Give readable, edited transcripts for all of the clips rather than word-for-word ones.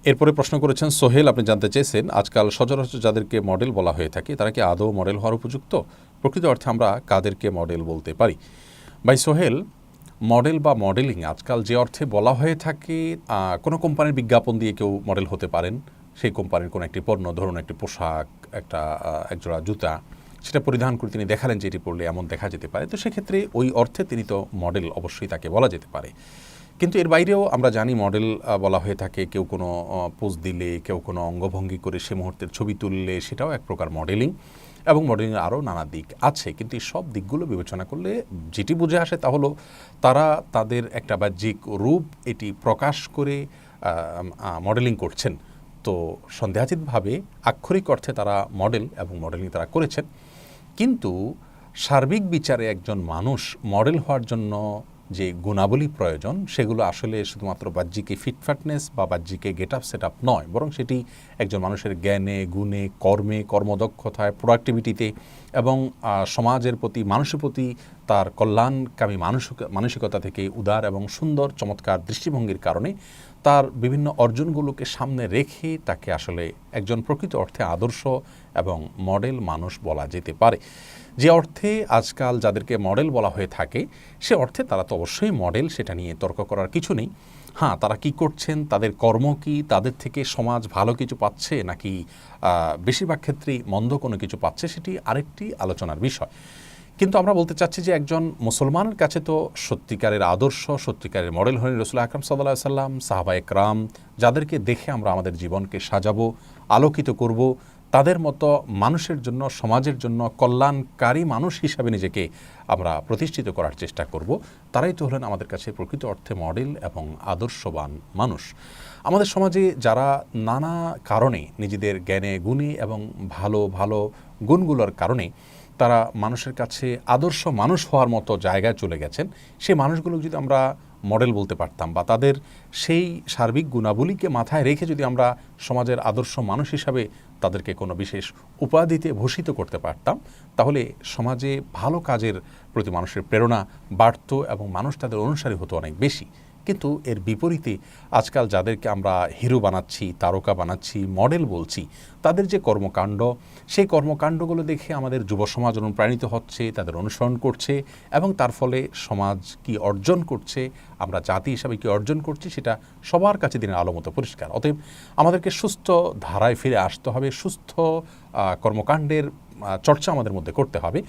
এরপরে প্রশ্ন করেছেন সোহেল, আপনি জানতে চেয়েছেন আজকাল সচরাচর যাদেরকে মডেল বলা হয়ে থাকে তারা কি আদৌ মডেল হওয়ার উপযুক্ত? প্রকৃত অর্থে আমরা কাদেরকে মডেল বলতে পারি? ভাই সোহেল, মডেল বা মডেলিং আজকাল যে অর্থে বলা হয়ে থাকে, কোনো কোম্পানির বিজ্ঞাপন দিয়ে কেউ মডেল হতে পারেন। সেই কোম্পানির কোনো একটি পণ্য, ধরুন একটি পোশাক, একজোড়া জুতা, সেটা পরিধান করে তিনি দেখালেন যে এটি পরলে এমন দেখা যেতে পারে, তো সেক্ষেত্রে ওই অর্থে তিনি তো মডেল, অবশ্যই তাকে বলা যেতে পারে। কিন্তু এর বাইরেও আমরা জানি মডেল বলা হয়ে থাকে কেউ কোনো পোজ দিলে, কেউ কোনো অঙ্গভঙ্গি করে সে মুহূর্তের ছবি তুললে, সেটাও এক প্রকার মডেলিং। এবং মডেলিংয়ের আরও নানা দিক আছে, কিন্তু এই সব দিকগুলো বিবেচনা করলে যেটি বুঝে আসে তা হলো তারা তাদের একটা বাহ্যিক রূপ এটি প্রকাশ করে মডেলিং করছেন। তো সন্দেহাতীতভাবে আক্ষরিক অর্থে তারা মডেল এবং মডেলিং তারা করেছেন। কিন্তু সার্বিক বিচারে একজন মানুষ মডেল হওয়ার জন্য যে গুণাবলী প্রয়োজন, সেগুলো আসলে শুধুমাত্র বাহ্যিকে ফিটফাটনেস বা বাহ্যিকে গেট আপ সেট আপ নয়, বরং সেটি একজন মানুষের জ্ঞানে, গুণে, কর্মে, কর্মদক্ষতায়, প্রোডাক্টিভিটিতে এবং সমাজের প্রতি, মানুষের প্রতি তার কল্যাণকামী মানসিকতা থেকে উদার এবং সুন্দর চমৎকার দৃষ্টিভঙ্গির কারণে তার বিভিন্ন অর্জনগুলোকে সামনে রেখে তাকে আসলে একজন প্রকৃত অর্থে আদর্শ এবং মডেল মানুষ বলা যেতে পারে। যে অর্থে আজকাল যাদেরকে মডেল বলা হয়ে থাকে সে অর্থে তারা তো অবশ্যই মডেল, সেটা নিয়ে তর্ক করার কিছু নেই। হ্যাঁ, তারা কি করছেন, তাদের কর্ম কি, তাদের থেকে সমাজ ভালো কিছু পাচ্ছে নাকি বেশিরভাগ ক্ষেত্রেই মন্দ কোনো কিছু পাচ্ছে, সেটি আরেকটি আলোচনার বিষয়। কিন্তু আমরা বলতে চাচ্ছি যে একজন মুসলমানের কাছে তো সত্যিকারের আদর্শ, সত্যিকারের মডেল হলেন রাসূল আকরাম সাল্লাল্লাহু আলাইহি সাল্লাম, সাহাবায়ে কেরাম, যাদেরকে দেখে আমরা আমাদের জীবনকে সাজাবো, আলোকিত করব, তাদের মতো মানুষের জন্য, সমাজের জন্য কল্যাণকারী মানুষ হিসাবে নিজেকে আমরা প্রতিষ্ঠিত করার চেষ্টা করব। তারাই তো হলেন আমাদের কাছে প্রকৃত অর্থে মডেল এবং আদর্শবান মানুষ। আমাদের সমাজে যারা নানা কারণে নিজেদের জ্ঞানে, গুণে এবং ভালো ভালো গুণগুলোর কারণে তারা মানুষের কাছে আদর্শ মানুষ হওয়ার মতো জায়গায় চলে গেছেন, সেই মানুষগুলো যদি আমরা মডেল বলতে পারতাম বা তাদের সেই সার্বিক গুণাবলীকে মাথায় রেখে যদি আমরা সমাজের আদর্শ মানুষ হিসাবে তাদেরকে কোনো বিশেষ উপাধিতে ভূষিত করতে পারতাম, তাহলে সমাজে ভালো কাজের প্রতি মানুষের প্রেরণা বাড়ত এবং মানুষ তাদের অনুসারী হতো অনেক বেশি। কিন্তু এর বিপরীতে আজকাল যাদেরকে আমরা হিরো বানাচ্ছি, তারকা বানাচ্ছি, মডেল বলছি, তাদের যে কর্মকাণ্ড, সেই কর্মকাণ্ডগুলো দেখে আমাদের যুব সমাজ অনুপ্রাণিত হচ্ছে, তাদের অনুসরণ করছে এবং তার ফলে সমাজ কি অর্জন করছে, আমরা জাতি হিসাবে কি অর্জন করছি, সেটা সবার কাছে দিনের আলো মতো পরিষ্কার। অতএব আমাদেরকে সুস্থ ধারায় ফিরে আসতে হবে, সুস্থ কর্মকাণ্ডের চর্চা আমাদের মধ্যে করতে হবে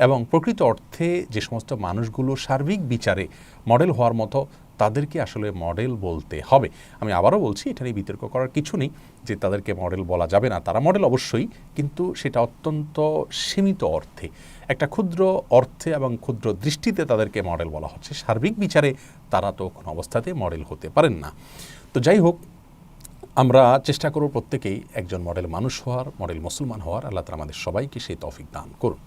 এবং প্রকৃত অর্থে যে সমস্ত মানুষগুলো সার্বিক বিচারে মডেল হওয়ার মতো, তাদেরকে আসলে মডেল বলতে হবে। আমি আবারও বলছি, এটা নিয়ে বিতর্ক করার কিছু নেই যে তাদেরকে মডেল বলা যাবে না। তারা মডেল অবশ্যই, কিন্তু সেটা অত্যন্ত সীমিত অর্থে, একটা ক্ষুদ্র অর্থে এবং ক্ষুদ্র দৃষ্টিতে তাদেরকে মডেল বলা হচ্ছে। সার্বিক বিচারে তারা তো কোনো অবস্থাতে মডেল হতে পারেন না। তো যাই হোক, আমরা চেষ্টা করব প্রত্যেকেই একজন মডেল মানুষ হওয়ার, মডেল মুসলমান হওয়ার। আল্লাহ তাআলা আমাদের সবাইকে সেই তৌফিক দান করুন।